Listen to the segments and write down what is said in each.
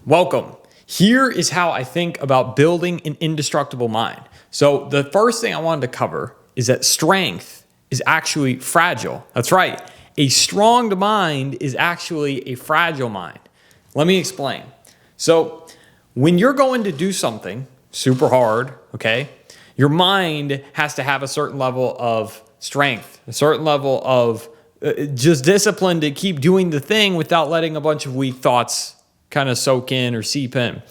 Welcome. Here is how I think about building an indestructible mind. So the first thing I wanted to cover is that strength is actually fragile. That's right. A strong mind is actually a fragile mind. Let me explain. So when you're going to do something super hard, okay, your mind has to have a certain level of strength, a certain level of just discipline to keep doing the thing without letting a bunch of weak thoughts kind of soak in or seep in.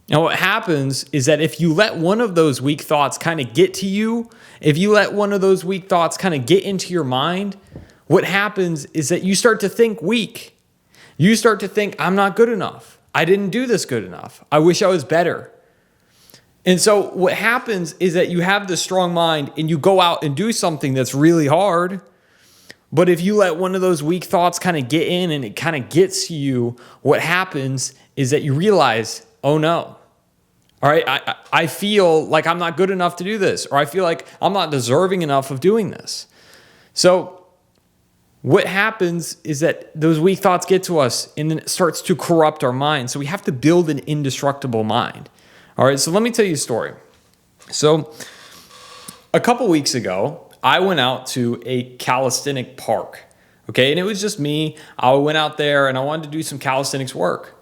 Now, what happens is that if you let one of those weak thoughts kind of get to you, if you let one of those weak thoughts kind of get into your mind, what happens is that you start to think weak. You start to think, I'm not good enough. I didn't do this good enough. I wish I was better. And so what happens is that you have this strong mind and you go out and do something that's really hard. But if you let one of those weak thoughts kind of get in and it kind of gets to you, what happens is that you realize, oh no, all right, I feel like I'm not good enough to do this, or I feel like I'm not deserving enough of doing this. So what happens is that those weak thoughts get to us and then it starts to corrupt our mind. So we have to build an indestructible mind. All right, so let me tell you a story. So a couple weeks ago, I went out to a calisthenic park, okay? And it was just me. I went out there and I wanted to do some calisthenics work.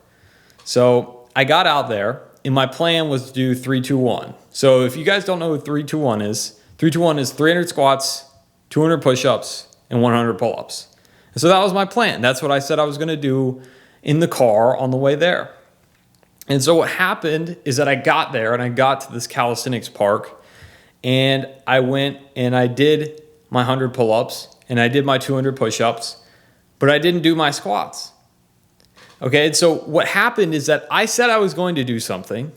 So I got out there and my plan was to do 3-2-1. So if you guys don't know what 3-2-1 is, 3-2-1 is 300 squats, 200 push-ups, and 100 pull-ups. And so that was my plan. That's what I said I was gonna do in the car on the way there. And so what happened is that I got there and I got to this calisthenics park and I went and I did my 100 pull-ups and I did my 200 push-ups, but I didn't do my squats. Okay, and so what happened is that I said I was going to do something,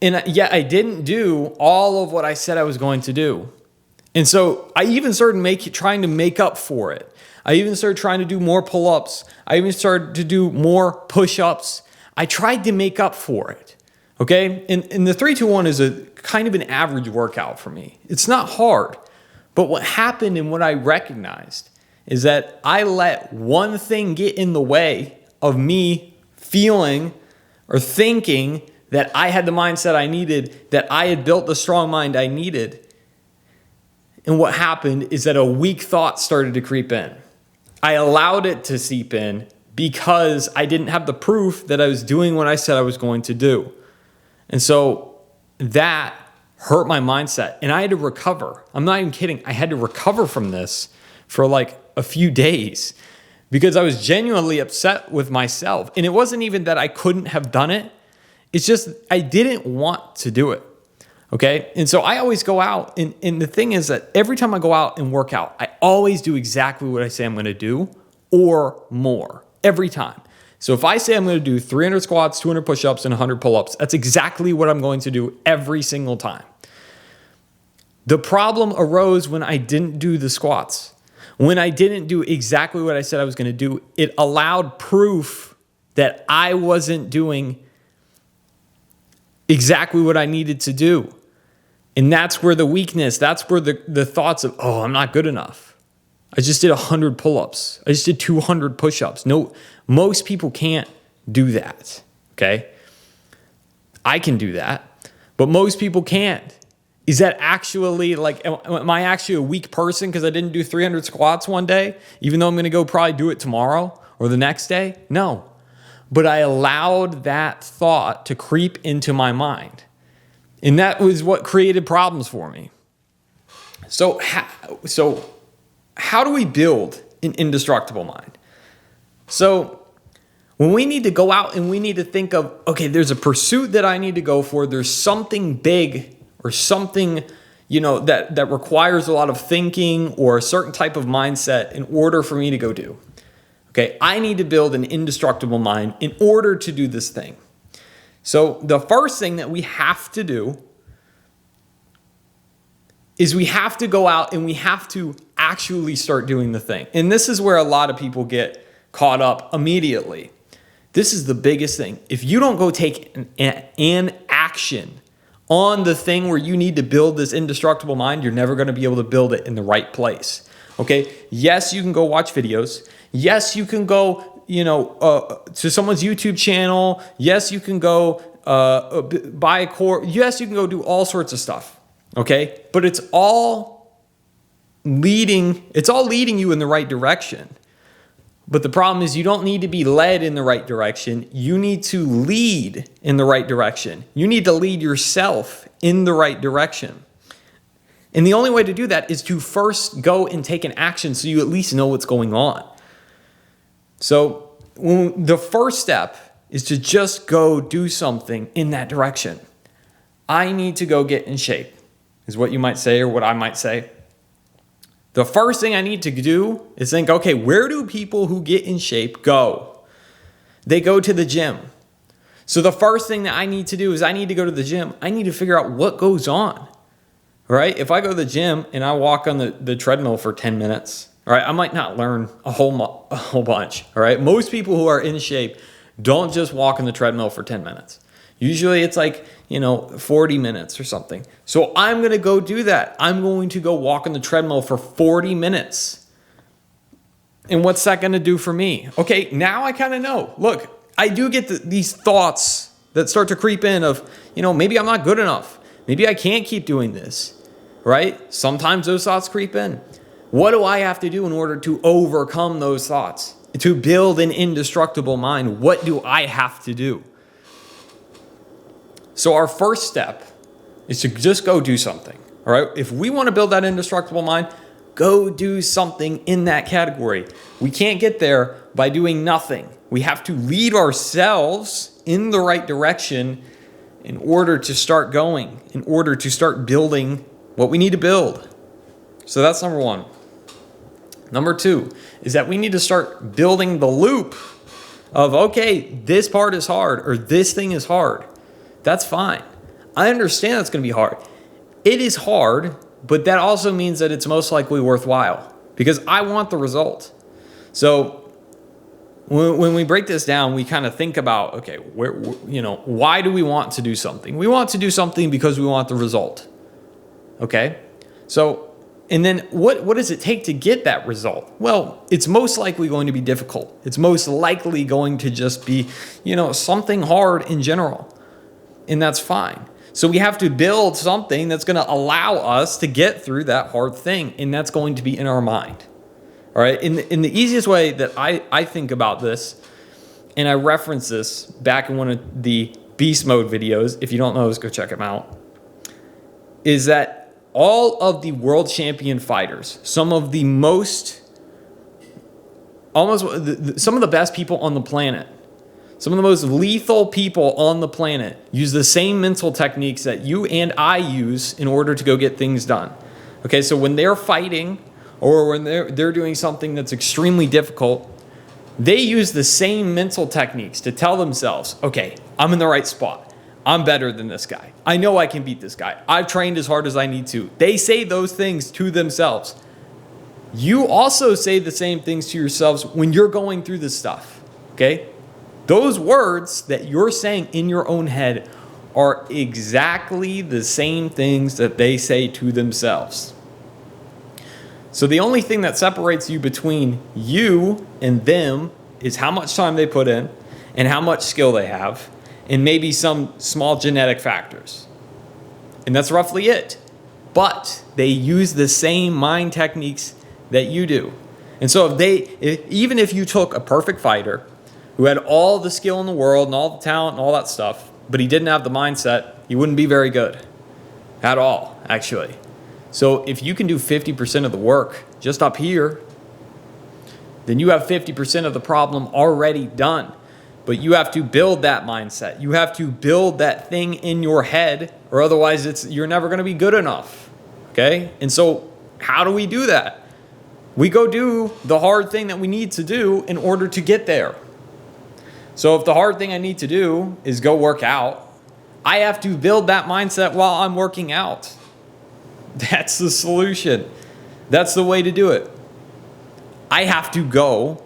and yet I didn't do all of what I said I was going to do. And so I even started trying to make up for it. I even started trying to do more pull-ups. I even started to do more push-ups. I tried to make up for it. Okay, and the 3-2-1 is a kind of an average workout for me. It's not hard, but what happened and what I recognized is that I let one thing get in the way of me feeling or thinking that I had the mindset I needed, that I had built the strong mind I needed. And what happened is that a weak thought started to creep in. I allowed it to seep in because I didn't have the proof that I was doing what I said I was going to do. And so that hurt my mindset and I had to recover. I'm not even kidding. I had to recover from this for like a few days because I was genuinely upset with myself. And it wasn't even that I couldn't have done it. It's just I didn't want to do it. Okay. And so I always go out and the thing is that every time I go out and work out, I always do exactly what I say I'm going to do or more every time. So if I say I'm going to do 300 squats, 200 push-ups, and 100 pull-ups, that's exactly what I'm going to do every single time. The problem arose when I didn't do the squats. When I didn't do exactly what I said I was going to do, it allowed proof that I wasn't doing exactly what I needed to do. And that's where the weakness, that's where the thoughts of, oh, I'm not good enough. I just did 100 pull-ups. I just did 200 push-ups. No, most people can't do that, okay? I can do that, but most people can't. Is that actually like, am I actually a weak person because I didn't do 300 squats one day, even though I'm going to go probably do it tomorrow or the next day? No, but I allowed that thought to creep into my mind. And that was what created problems for me. So how do we build an indestructible mind? So when we need to go out and we need to think of, okay, there's a pursuit that I need to go for. There's something big or something, that requires a lot of thinking or a certain type of mindset in order for me to go do. Okay, I need to build an indestructible mind in order to do this thing. So the first thing that we have to do is we have to go out and we have to actually start doing the thing. And this is where a lot of people get caught up immediately. This is the biggest thing. If you don't go take an action on the thing where you need to build this indestructible mind, you're never going to be able to build it in the right place. Okay? Yes, you can go watch videos. Yes, you can go to someone's YouTube channel. Yes, you can go buy a course. Yes, you can go do all sorts of stuff. Okay, but it's all leading you in the right direction. But the problem is you don't need to be led in the right direction. You need to lead in the right direction. You need to lead yourself in the right direction. And the only way to do that is to first go and take an action so you at least know what's going on. So the first step is to just go do something in that direction. I need to go get in shape, is what you might say, or what I might say. The first thing I need to do is think, okay, where do people who get in shape go? They go to the gym. So the first thing that I need to do is I need to go to the gym. I need to figure out what goes on, right? If I go to the gym and I walk on the treadmill for 10 minutes, all right, I might not learn a whole bunch, all right? Most people who are in shape don't just walk on the treadmill for 10 minutes. Usually it's like, 40 minutes or something. So I'm going to go do that. I'm going to go walk on the treadmill for 40 minutes. And what's that going to do for me? Okay, now I kind of know. Look, I do get these thoughts that start to creep in of, maybe I'm not good enough. Maybe I can't keep doing this, right? Sometimes those thoughts creep in. What do I have to do in order to overcome those thoughts? To build an indestructible mind, what do I have to do? So our first step is to just go do something, all right? If we want to build that indestructible mind, go do something in that category. We can't get there by doing nothing. We have to lead ourselves in the right direction in order to start going, in order to start building what we need to build. So that's number one. Number two is that we need to start building the loop of, okay, this part is hard or this thing is hard. That's fine. I understand it's going to be hard. It is hard, but that also means that it's most likely worthwhile because I want the result. So when we break this down, we kind of think about, okay, why do we want to do something? We want to do something because we want the result. Okay? So, and then what does it take to get that result? Well, it's most likely going to be difficult. It's most likely going to just be, something hard in general. And that's fine. So we have to build something that's going to allow us to get through that hard thing. And that's going to be in our mind. All right. In the easiest way that I think about this, and I reference this back in one of the Beast Mode videos. If you don't know, go check them out. Is that all of the world champion fighters, some of the best people on the planet, some of the most lethal people on the planet use the same mental techniques that you and I use in order to go get things done. Okay, so when they're fighting or when they're doing something that's extremely difficult, they use the same mental techniques to tell themselves, okay, I'm in the right spot. I'm better than this guy. I know I can beat this guy. I've trained as hard as I need to. They say those things to themselves. You also say the same things to yourselves when you're going through this stuff, okay? Those words that you're saying in your own head are exactly the same things that they say to themselves. So the only thing that separates you between you and them is how much time they put in and how much skill they have and maybe some small genetic factors. And that's roughly it. But they use the same mind techniques that you do. And so even if you took a perfect fighter who had all the skill in the world and all the talent and all that stuff, but he didn't have the mindset, he wouldn't be very good at all, actually. So if you can do 50% of the work just up here, then you have 50% of the problem already done. But you have to build that mindset. You have to build that thing in your head, or otherwise you're never going to be good enough. Okay? And so how do we do that? We go do the hard thing that we need to do in order to get there. So if the hard thing I need to do is go work out, I have to build that mindset while I'm working out. That's the solution. That's the way to do it. I have to go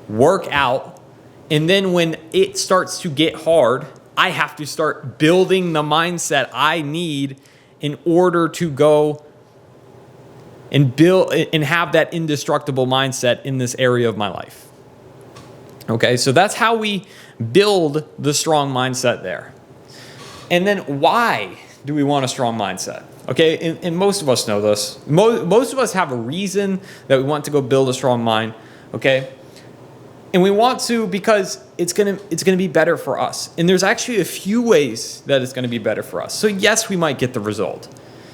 work out, and then when it starts to get hard, I have to start building the mindset I need in order to go and build and have that indestructible mindset in this area of my life. Okay, so that's how we build the strong mindset there. And then why do we want a strong mindset? Okay, and most of us know this. Most of us have a reason that we want to go build a strong mind, okay? And we want to because it's gonna be better for us. And there's actually a few ways that it's gonna be better for us. So yes, we might get the result.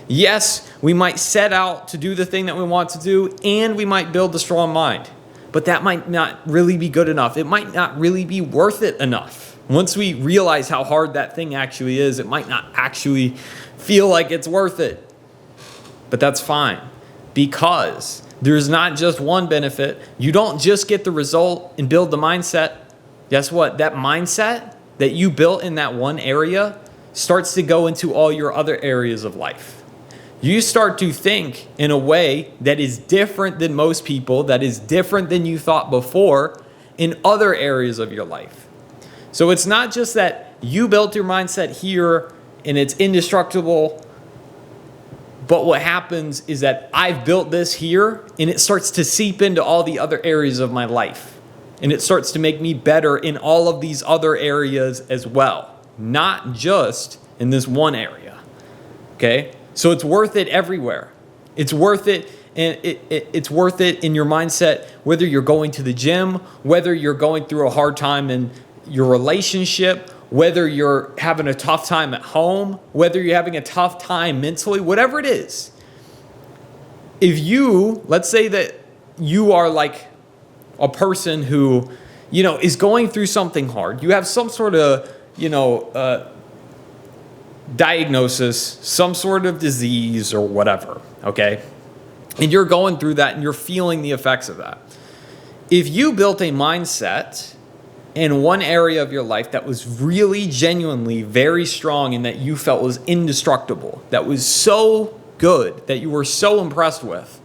Yes, we might set out to do the thing that we want to do, and we might build a strong mind. But that might not really be good enough. It might not really be worth it enough. Once we realize how hard that thing actually is, it might not actually feel like it's worth it. But that's fine, because there's not just one benefit. You don't just get the result and build the mindset. Guess what? That mindset that you built in that one area starts to go into all your other areas of life. You start to think in a way that is different than most people, that is different than you thought before in other areas of your life. So it's not just that you built your mindset here and it's indestructible, but what happens is that I've built this here and it starts to seep into all the other areas of my life. And it starts to make me better in all of these other areas as well, not just in this one area. Okay? So it's worth it everywhere. It's worth it, and it's worth it in your mindset, whether you're going to the gym, whether you're going through a hard time in your relationship, whether you're having a tough time at home, whether you're having a tough time mentally, whatever it is. If you, let's say that you are like a person who, is going through something hard. You have some sort of, diagnosis, some sort of disease or whatever, okay? And you're going through that and you're feeling the effects of that. If you built a mindset in one area of your life that was really genuinely very strong and that you felt was indestructible, that was so good, that you were so impressed with,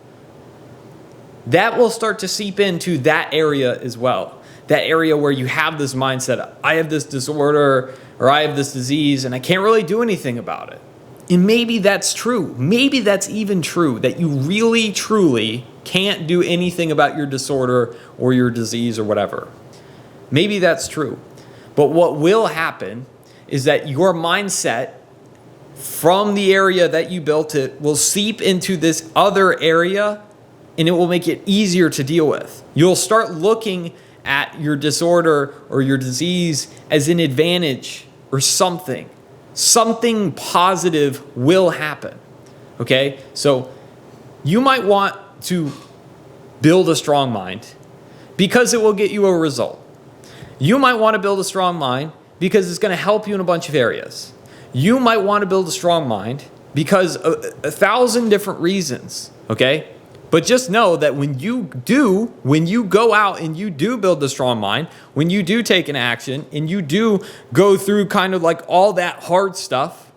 that will start to seep into that area as well. That area where you have this mindset, I have this disorder or I have this disease and I can't really do anything about it. And maybe that's true. Maybe that's even true, that you really, truly can't do anything about your disorder or your disease or whatever. Maybe that's true. But what will happen is that your mindset from the area that you built it will seep into this other area, and it will make it easier to deal with. You'll start looking at your disorder or your disease as an advantage or something. Something positive will happen. Okay? So you might want to build a strong mind because it will get you a result. You might want to build a strong mind because it's going to help you in a bunch of areas. You might want to build a strong mind because of 1,000 different reasons. Okay? But just know that when you go out and you do build the strong mind, when you do take an action and you do go through kind of like all that hard stuff,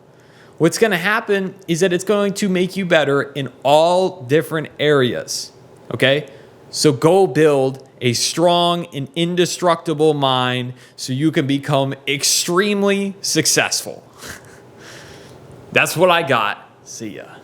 what's going to happen is that it's going to make you better in all different areas. Okay? So go build a strong and indestructible mind so you can become extremely successful. That's what I got. See ya.